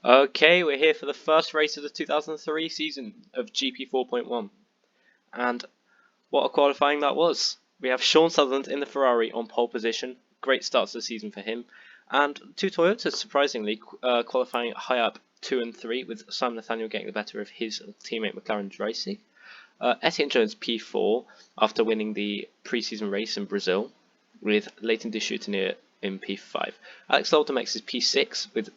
Okay, we're here for the first race of the 2003 season of GP4.1, and what a qualifying that was. We have Sean Sutherland in the Ferrari on pole position, great start to the season for him, and two Toyotas surprisingly qualifying high up 2 and 3, with Simon Nathaniel getting the better of his teammate McLaren's racing. Etienne Jones P4 after winning the pre-season race in Brazil, with Leighton de Choutinier in P5. Alex Loldemex is P6 with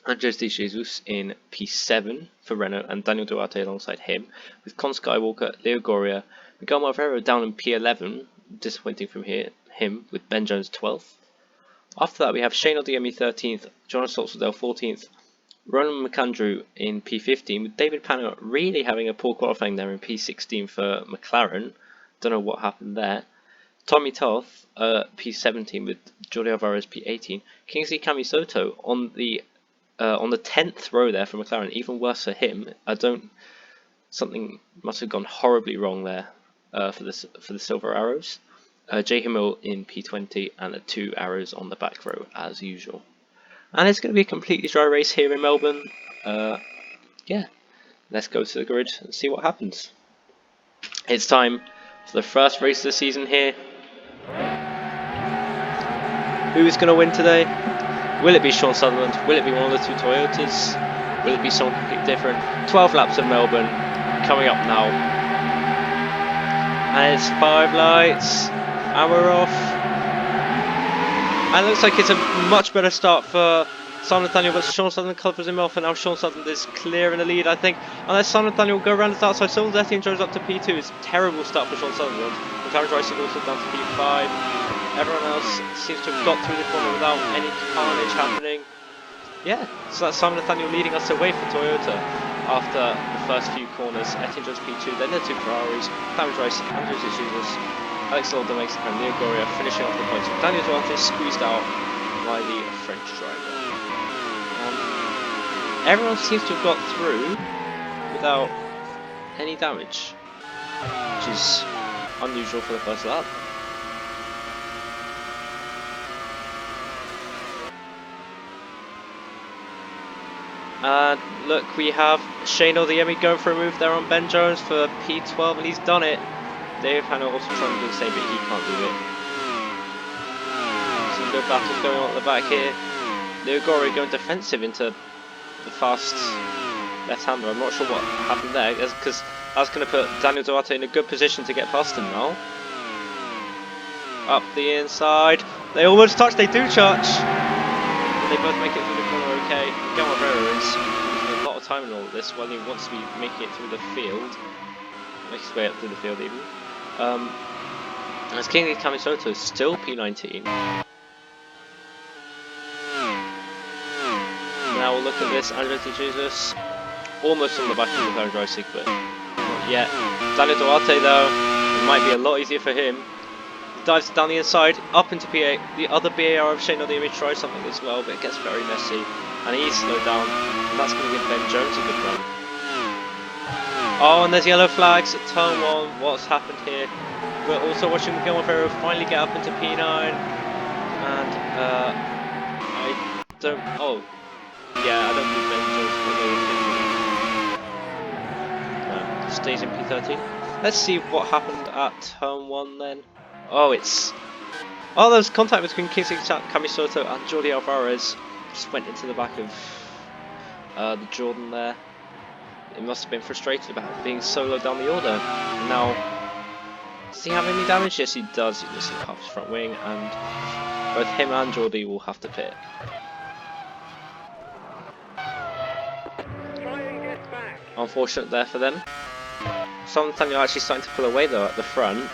Andres de Jesus in P7 for Renault and Daniel Duarte alongside him, with Con Skywalker, Leo Goria, Miguel Marvero down in P11, disappointing from him, with Ben Jones 12th. After that we have Shane Odiemi 13th, Jonas Stoltzfeld 14th, Ronan McAndrew in P15, with David Panner really having a poor qualifying there in P16 for McLaren. Don't know what happened there. Tommy Toth, P17 with Jordi Alvarez P18. Kingsley Camisoto on the 10th row there for McLaren, even worse for him. Something must have gone horribly wrong there for the Silver Arrows. Jay Himmel in P20 and the 2 arrows on the back row as usual. And it's going to be a completely dry race here in Melbourne. Yeah, let's go to the grid and see what happens. It's time for the first race of the season here. Who's going to win today? Will it be Sean Sutherland? Will it be one of the two Toyotas? Will it be someone completely different? 12 laps of Melbourne coming up now. And it's 5 lights. And we're off. And it looks like it's a much better start for Simon Nathaniel, but Sean Sutherland covers him off, and now Sean Sutherland is clear in the lead, I think. Unless Simon Nathaniel will go around the outside, so Etienne Jones up to P2. It's a terrible start for Sean Sutherland. McLaren's racing also down to P5. Everyone else seems to have got through the corner without any carnage happening. Yeah, so that's Simon Nathaniel leading us away for Toyota after the first few corners. Etienne Jones P2, then the 2 Ferraris, McLaren's racing, Andres de Jesus, Alex Loldemex and Leo Goria finishing off the points, with Daniel Duarte squeezed out by the French driver. Everyone seems to have got through without any damage, which is unusual for the first lap. And look, we have Shane Odiemi going for a move there on Ben Jones for P12, and he's done it. David Panner also trying to do the same, but he can't do it. Some good battles going on at the back here. Leo Goria going defensive into the fast left-hander. I'm not sure what happened there, because that's going to put Daniel Duarte in a good position to get past him now. Up the inside. They almost touch, they do touch. They both make it through the corner okay. Miguel Marvero is losing a lot of time in all of this while he wants to be making it through the field. Make his way up through the field even. As Kingsley Camisoto is still P19. Now we'll look at this. Andres de Jesus almost on the back of the McLaren racing, but not yet. Daniel Duarte though, it might be a lot easier for him. Dives down the inside, up into P8. The other BAR of Shane Odiemi tries something as well, but it gets very messy. And he's slowed down, and that's going to give Ben Jones a good run. Oh, and there's yellow flags at turn 1. What's happened here? We're also watching Miguel Marvero finally get up into P9. And, I don't... Oh. Yeah, I don't think Ben Jones will go with him. No, stays in P13. Let's see what happened at turn 1 then. Oh, there's contact between Kingsley Camisoto and Jordi Alvarez. Just went into the back of the Jordan there. He must have been frustrated about being so low down the order. And now, does he have any damage? Yes, he does. He just half his front wing, and both him and Jordi will have to pit. Unfortunate there for them. Sometimes you're actually starting to pull away though at the front.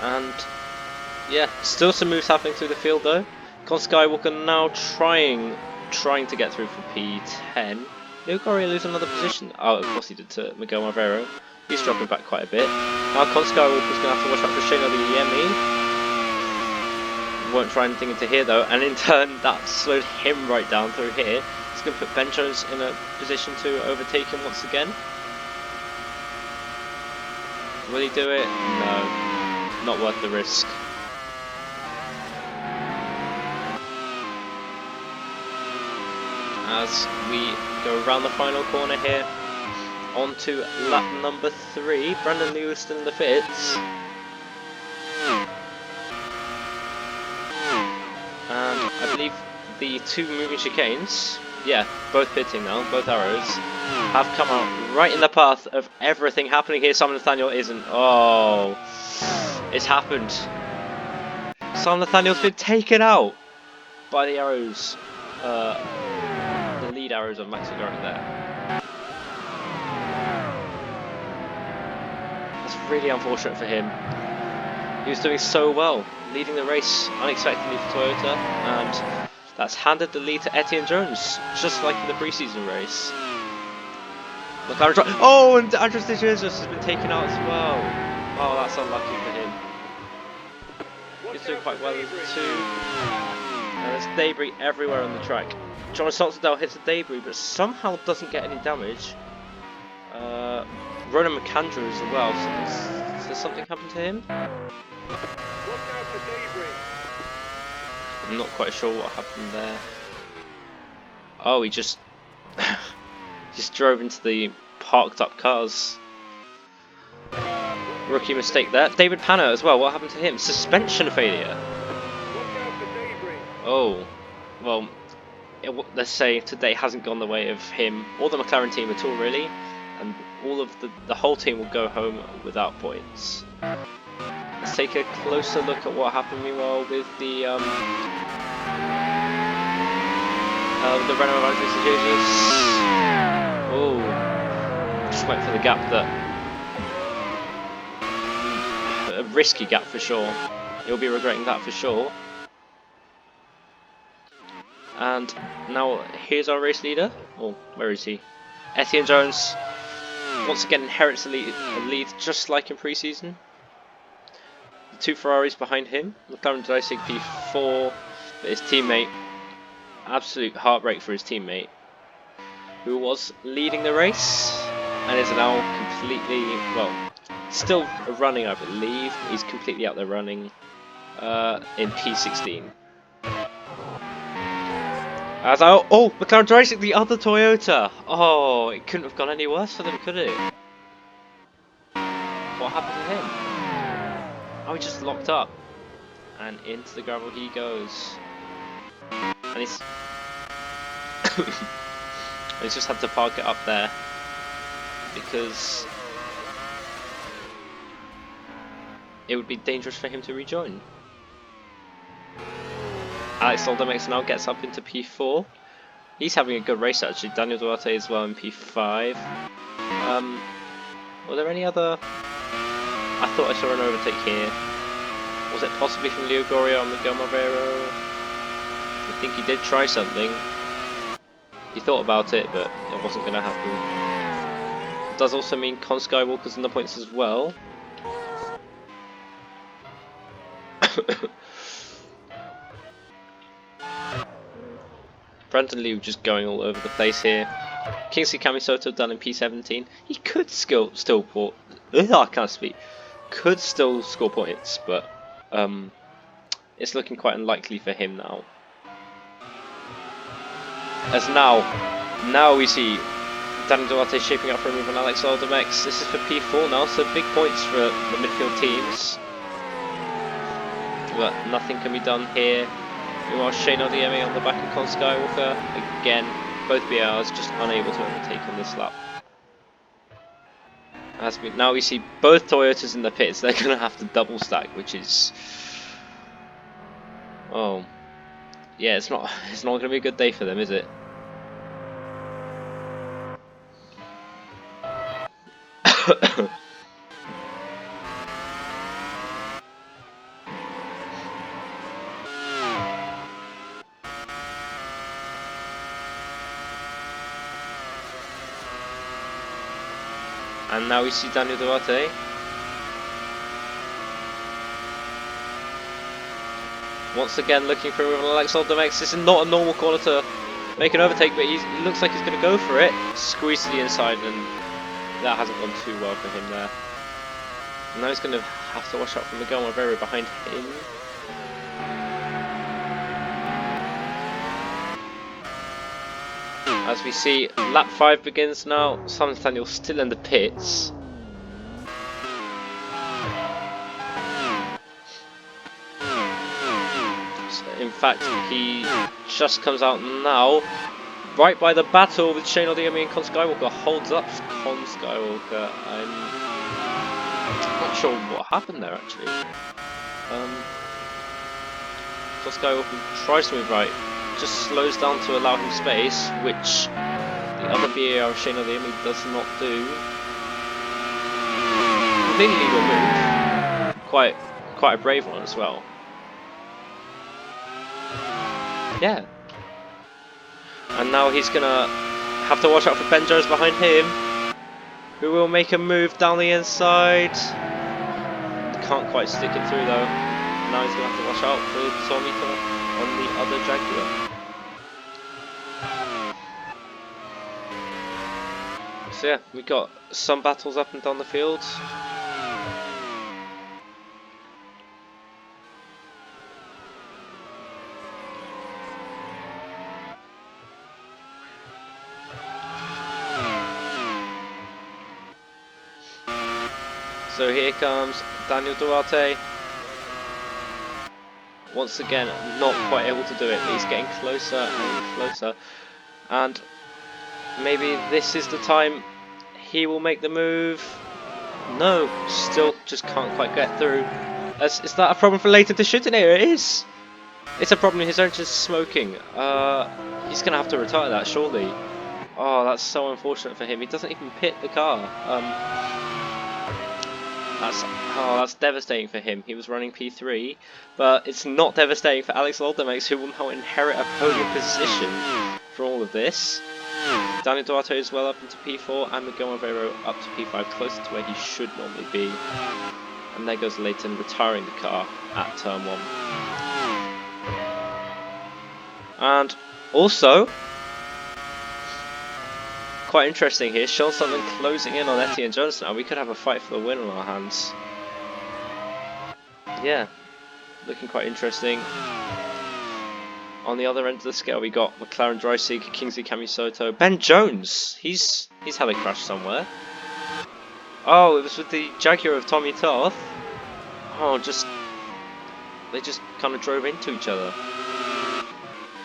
And yeah, still some moves happening through the field though. Con Skywalker now trying to get through for P10. Leo Goria lose another position. Oh, of course he did to Miguel Marvero. He's dropping back quite a bit. Now Con Skywalker's going to have to watch out for Shane Odiemi. Won't try anything into here though, and in turn that slowed him right down through here. It's going to put Ben Jones in a position to overtake him once again. Will he do it? No. not worth the risk. As we go around the final corner here, on to lap number 3. Brandon Lewis still in the pits. And I believe the 2 moving chicanes, yeah, both pitting now, both arrows, have come out right in the path of everything happening here. Sam Nathaniel isn't. Oh, it's happened. Sam Nathaniel's been taken out by the arrows, the lead arrows of Max Verstappen there. That's really unfortunate for him. He was doing so well, leading the race unexpectedly for Toyota, and that's handed the lead to Etienne Jones, just like in the preseason race. Oh, and Andres de Jesus has been taken out as well. Oh, that's unlucky for him. He's doing quite well too. And there's debris everywhere on the track. John Sonsdale hits the debris, but somehow doesn't get any damage. Ronan McAndrew as well. So does something happen to him? I'm not quite sure what happened there. Oh, he just drove into the parked up cars. Rookie mistake there. David Panner as well. What happened to him? Suspension failure. Oh, well, let's say today hasn't gone the way of him or the McLaren team at all, really, and all of the whole team will go home without points. Let's take a closer look at what happened meanwhile with the Renault Andres de Jesus. Oh, just went for the gap a risky gap for sure. He'll be regretting that for sure. And now here's our race leader. Oh, where is he? Etienne Jones once again inherits a lead just like in pre-season. The 2 Ferraris behind him. McLaren Dreisig P4, but his teammate, absolute heartbreak for his teammate, who was leading the race and is now completely, well, still running I believe. He's completely out there running in P16. As McLaren Dreisig, the other Toyota. Oh, it couldn't have gone any worse for them, could it? What happened to him? Oh, he just locked up, and into the gravel he goes. And he's he's just had to park it up there because it would be dangerous for him to rejoin. Alex Oldermex now gets up into P4. He's having a good race actually. Daniel Duarte as well in P5. Were there any other? I thought I saw an overtake here. Was it possibly from Leo Gorio and Miguel Malvero? I think he did try something. He thought about it, but it wasn't going to happen. It does also mean Con Skywalker's in the points as well. Brandon Liu just going all over the place here. Kingsley Kamisoto done in P17. He could still I can't speak. Could still score points, but it's looking quite unlikely for him now. As now we see Daniel Duarte shaping up for a move on Alex Oldermex. This is for P4 now, so big points for the midfield teams. But nothing can be done here. Meanwhile, Shane Odiemi on the back of Con Skywalker. Again, both BRs just unable to overtake on this lap. Now we see both Toyotas in the pits. They're going to have to double stack, which is... oh... yeah, it's not going to be a good day for them, is it? And now we see Daniel Duarte. Once again looking for a move on Alex Oldermex. This is not a normal corner to make an overtake, but he looks like he's going to go for it. Squeeze to the inside, and that hasn't gone too well for him there. Now he's going to have to watch out for Miguel Rivera behind him. As we see, lap 5 begins now. Simon Daniel still in the pits. So in fact, he just comes out now, right by the battle with Shane Odiermi and Con Skywalker. Holds up Con Skywalker. I'm not sure what happened there actually. Con Skywalker tries to move right, just slows down to allow him space, which the other VAR of Shane Odiermi does not do. Completely legal move. Quite a brave one as well. Yeah. And now he's gonna have to watch out for Ben Jones behind him, who will make a move down the inside. Can't quite stick it through though. Now he's gonna have to watch out for Tommy on the other Jaguar. So yeah, we got some battles up and down the field. So here comes Daniel Duarte. Once again, not quite able to do it, but he's getting closer and closer. And maybe this is the time he will make the move. No, still just can't quite get through. Is that a problem for Leighton to shoot in here? It is! It's a problem, his engine's smoking. He's going to have to retire that, surely. Oh, that's so unfortunate for him. He doesn't even pit the car. That's devastating for him. He was running P3, but it's not devastating for Alex Loldemax, who will now inherit a podium position for all of this. Daniel Duarte is well up into P4, and Miguel Rivera up to P5, closer to where he should normally be. And there goes Leighton retiring the car at turn 1. And also, quite interesting here, Sean Sutherland closing in on Etienne Jones now. We could have a fight for the win on our hands. Yeah, looking quite interesting. On the other end of the scale, we got McLaren Dreisig, Kingsley Camisoto, Ben Jones. He's had a crash somewhere. Oh, it was with the Jaguar of Tommy Toth. Oh, they just kind of drove into each other.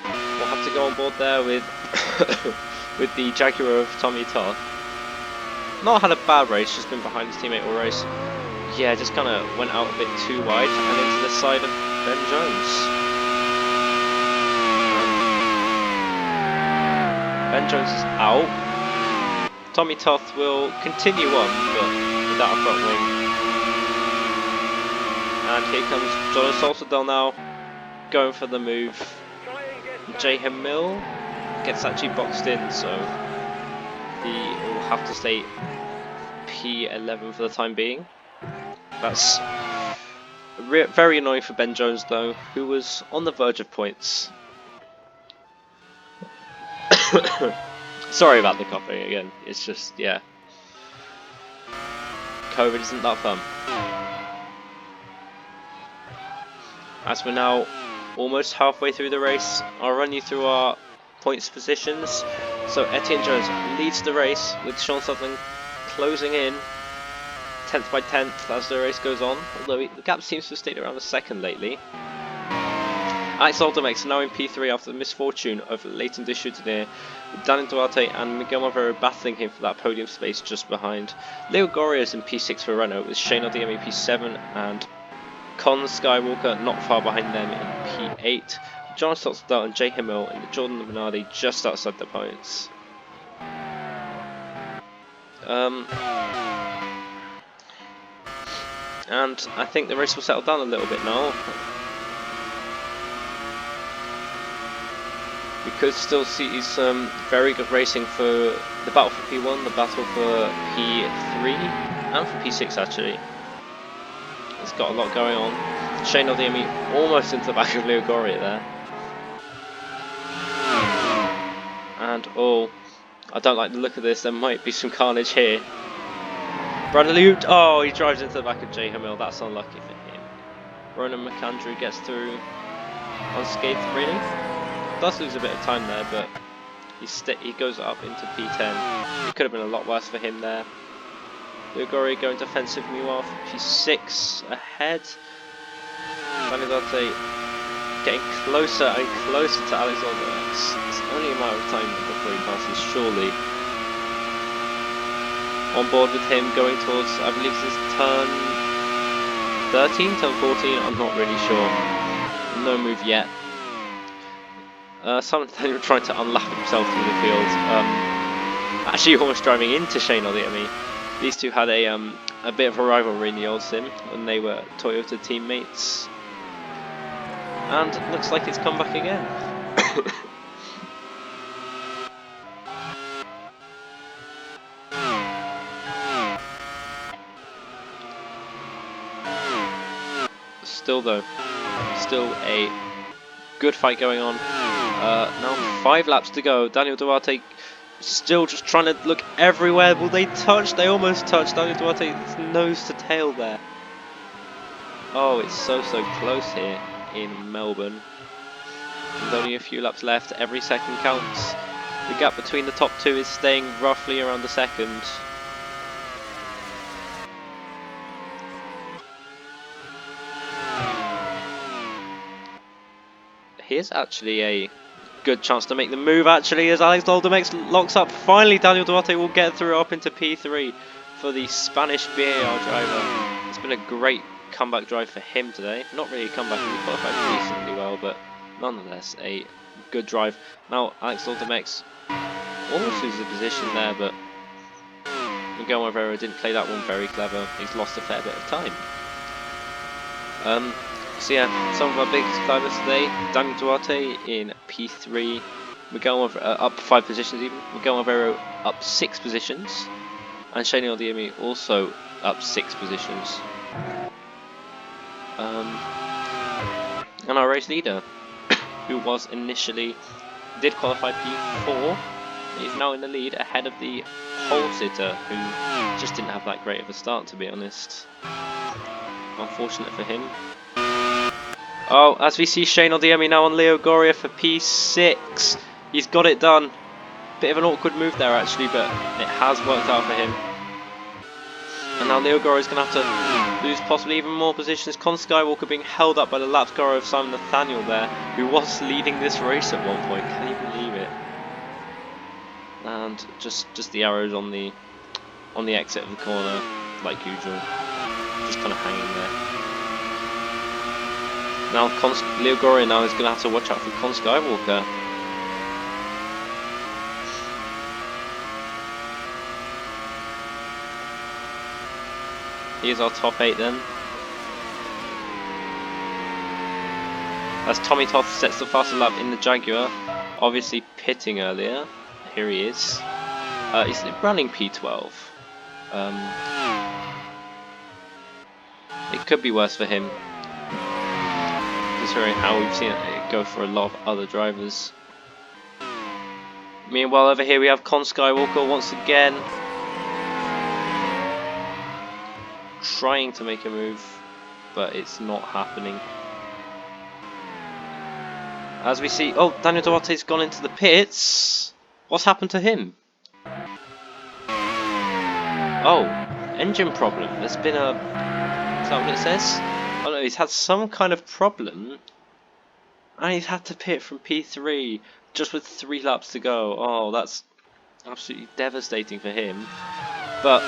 We'll have to go on board there with with the Jaguar of Tommy Toth. Not had a bad race, just been behind his teammate all race. Yeah, just kind of went out a bit too wide and into the side of Ben Jones. Ben Jones is out. Tommy Toth will continue on, but without a front wing. And here comes John Saltadell now, going for the move. Jay Hamil gets actually boxed in, so he will have to stay P11 for the time being. That's very annoying for Ben Jones though, who was on the verge of points. Sorry about the coughing again, it's just, yeah. COVID isn't that fun. As we're now almost halfway through the race, I'll run you through our points positions. So Etienne Jones leads the race with Sean Sutherland closing in 10th by 10th as the race goes on, although the gap seems to have stayed around a second lately. Alex Loldemax now in P3 after the misfortune of Leighton Deschutes-Denier, with Daniel Duarte and Miguel Rivera battling him for that podium space just behind. Leo Goria is in P6 for Renault, with Shane Odiermi P7 and Con Skywalker not far behind them in P8. John Stockdale and Jay Himmel and Jordan Minardi just outside the points. And I think the race will settle down a little bit now. We could still see some very good racing for the battle for P1, the battle for P3, and for P6 actually. It's got a lot going on. Shane Odiermi almost into the back of Leo Goria there. And oh, I don't like the look of this, there might be some carnage here. Bradley, oh, he drives into the back of Jay Hamil. That's unlucky for him. Ronan McAndrew gets through unscathed, really. Does lose a bit of time there, but he goes up into P10. It could have been a lot worse for him there. Lugori going defensive move off. P6 ahead. Vanidate getting closer and closer to Alexander. It's only a matter of time before he passes, surely. On board with him going towards, I believe this is turn 13, turn 14, I'm not really sure. No move yet. Someone trying to unlap himself through the field. Actually almost driving into Shane Odiermi. These two had a bit of a rivalry in the old sim when they were Toyota teammates. And it looks like it's come back again. Still though, still a good fight going on. Now 5 laps to go. Daniel Duarte still just trying to look everywhere. Will they touch? They almost touched. Daniel Duarte's nose to tail there. Oh, it's so close here in Melbourne. There's only a few laps left. Every second counts. The gap between the top 2 is staying roughly around a second. Here's actually a good chance to make the move actually as Alex Doldemex locks up. Finally Daniel Duarte will get through up into P3 for the Spanish BAR driver. It's been a great comeback drive for him today. Not really a comeback, he qualified decently well, but nonetheless a good drive. Now Alex Doldemex almost loses a position there, but Miguel Rivera didn't play that one very clever. He's lost a fair bit of time. So yeah, some of our biggest drivers today. Daniel Duarte in P3, Miguel up 5 positions even, Miguel Rivera up 6 positions, and Shane Odiermi also up 6 positions. And our race leader, who was initially, did qualify P4, is now in the lead ahead of the pole sitter, who just didn't have that great of a start, to be honest. Unfortunate for him. Oh, as we see Shane Odiermi now on Leo Goria for P6. He's got it done. Bit of an awkward move there actually, but it has worked out for him. And now Leo Goria is going to have to lose possibly even more positions. Con Skywalker being held up by the lap score of Simon Nathaniel there, who was leading this race at one point. Can you believe it? And just the arrows on the exit of the corner, like usual. Just kind of hanging there. Now Leo Goria now is going to have to watch out for Con Skywalker. Here's our top 8 then. As Tommy Toth sets the faster lap in the Jaguar, obviously pitting earlier. Here he is. He's running P12. It could be worse for him, considering how we've seen it go for a lot of other drivers. Meanwhile, over here we have Con Skywalker once again trying to make a move, but it's not happening. As we see, oh, Daniel Duarte's gone into the pits. What's happened to him? Oh, engine problem. There's been a... Is that what it says? Oh no, he's had some kind of problem. And he's had to pit from P3 just with 3 laps to go. Oh, that's absolutely devastating for him. But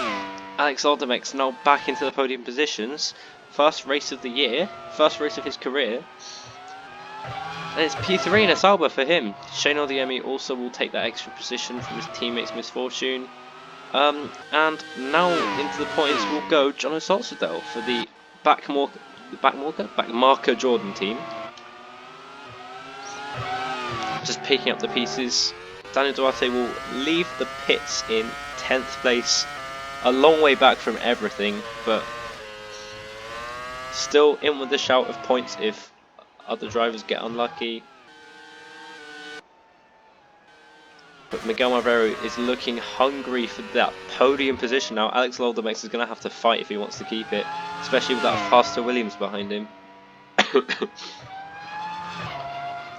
Alex Doldemex now back into the podium positions. First race of the year, first race of his career. And it's P3 in a Sauber for him. Shane Odiermi also will take that extra position from his teammate's misfortune. And now into the points will go Jono Solstadel for the Backmarker Jordan team. Just picking up the pieces. Daniel Duarte will leave the pits in 10th place. A long way back from everything, but still in with the shout of points if other drivers get unlucky. But Miguel Malvero is looking hungry for that podium position now. Alex Loldemex is going to have to fight if he wants to keep it, especially with that faster Williams behind him.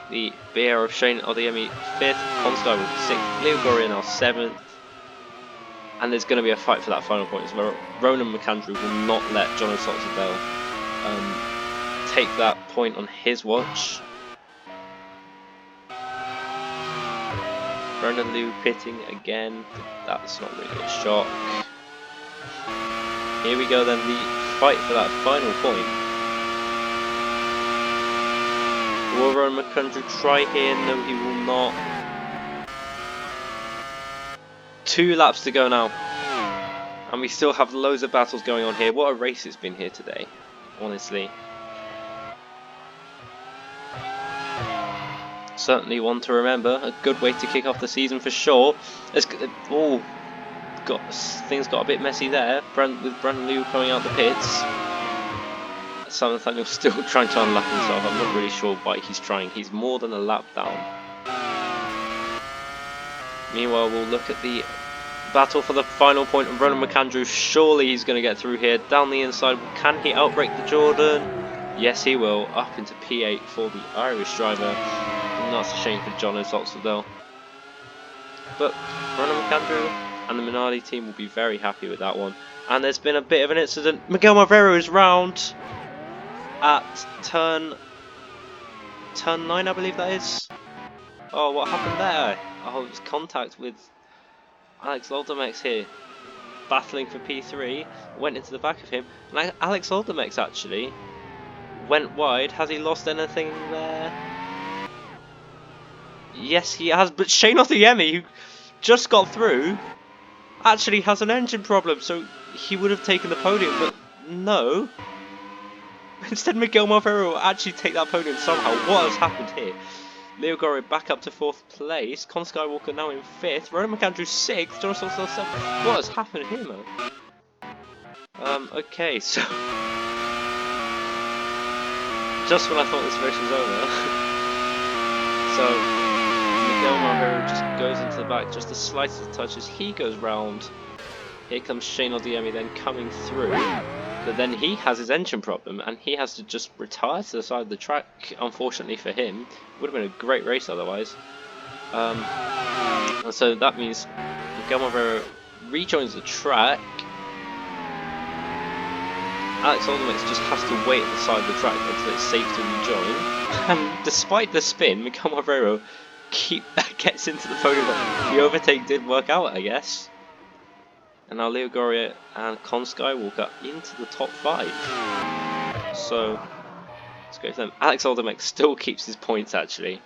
The BR of Shane Odiemi 5th, Constar with 6th, Leo Goria now 7th. And there's going to be a fight for that final point as well. Ronan McAndrew will not let John O'Sullivan take that point on his watch. Ronan Liu pitting again, that's not really a shock. Here we go then, the fight for that final point. Will Ronan McAndrew try here? No, he will not. 2 laps to go now. And we still have loads of battles going on here. What a race it's been here today, honestly. Certainly one to remember. A good way to kick off the season for sure. Things got a bit messy there. With Brandon Liu coming out the pits. Sam Nathaniel still trying to unlap himself. I'm not really sure why he's trying. He's more than a lap down. Meanwhile, we'll look at the battle for the final point of Ronan McAndrew. Surely he's going to get through here. Down the inside, can he outbrake the Jordan? Yes, he will. Up into P8 for the Irish driver. And that's a shame for John O'Sullivan. But Ronan McAndrew and the Minardi team will be very happy with that one. And there's been a bit of an incident. Miguel Malvero is round at turn 9, I believe that is. Oh, what happened there? Oh, it was contact with Alex Loldemex here, battling for P3, went into the back of him, and Alex Loldemex actually went wide. Has he lost anything there? Yes, he has, but Shane Odiemi, who just got through, actually has an engine problem, so he would have taken the podium, but no. Instead, Miguel Malvero will actually take that podium somehow. What has happened here? Leo Goria back up to 4th place. Con Skywalker now in 5th. Ronan McAndrew 6th. John O'Sullivan 7th. What has happened here, man? Okay, so just when I thought this race was over, so Miguel Malvero just goes into the back, just the slightest of touches. He goes round. Here comes Shane Odiemi then coming through. But then he has his engine problem and he has to just retire to the side of the track, unfortunately for him. Would have been a great race otherwise. And so that means Miguel Malvero rejoins the track. Alex Loldemex just has to wait at the side of the track until it's safe to rejoin. And despite the spin, Miguel Malvero gets into the podium. The overtake did work out, I guess. And now Leo Goria and Con Skywalker into the top 5. So let's go for them. Alex Loldemex still keeps his points actually.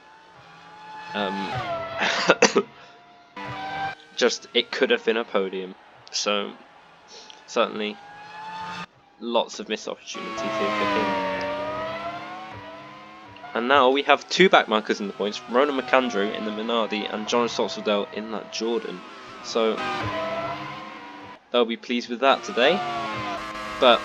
Just it could have been a podium. So certainly lots of missed opportunities here for him. And now we have 2 backmarkers in the points. Ronan McAndrew in the Minardi and John O'Sullivan in that Jordan. So they'll be pleased with that today. But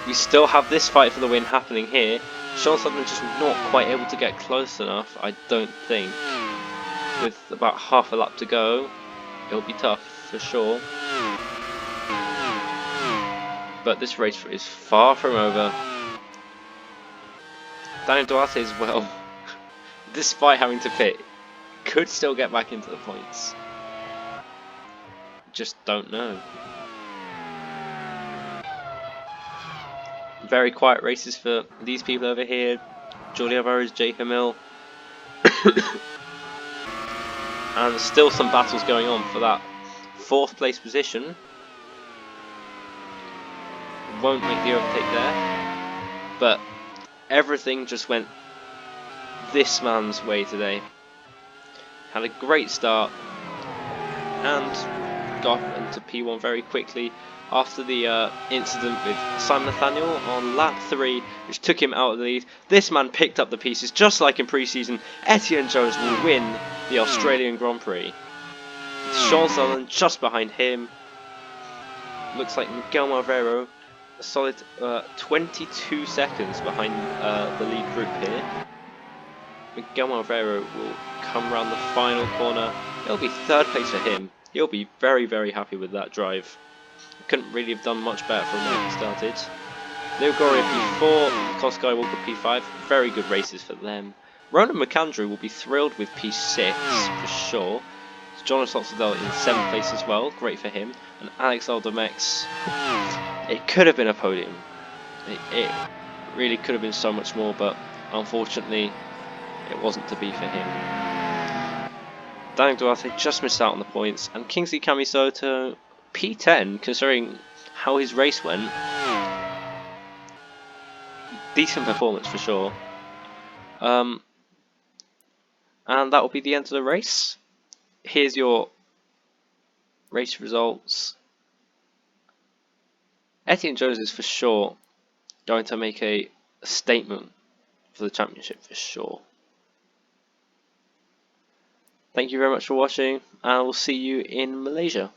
we still have this fight for the win happening here. Sean Sutherland just not quite able to get close enough, I don't think. With about half a lap to go, it'll be tough for sure. But this race is far from over. Daniel Duarte as well, despite having to pit, could still get back into the points. Just don't know. Very quiet races for these people over here. Jordi Alvarez, Jay Hamil. And still some battles going on for that 4th place position. Won't make the overtake there. But everything just went this man's way today. Had a great start. And got into P1 very quickly after the incident with Simon Nathaniel on lap 3, which took him out of the lead. This man picked up the pieces just like in pre-season. Etienne Jones will win the Australian Grand Prix. Sean Sutherland just behind him. Looks like Miguel Malvero a solid 22 seconds behind the lead group here. Miguel Malvero will come around the final corner It'll be third place for him. He'll be very, very happy with that drive. Couldn't really have done much better from where he started. Leogoria P4, Mikol Skywalker P5, very good races for them. Ronan McAndrew will be thrilled with P6 for sure. Jonas Oxidel in 7th place as well, great for him. And Alex Aldermex, it could have been a podium. It really could have been so much more, but unfortunately it wasn't to be for him. Daniel Duarte just missed out on the points, and Kingsley Camisoto P10, considering how his race went. Decent performance for sure. And that will be the end of the race. Here's your race results. Etienne Jones is for sure going to make a statement for the championship for sure. Thank you very much for watching, and we'll see you in Malaysia.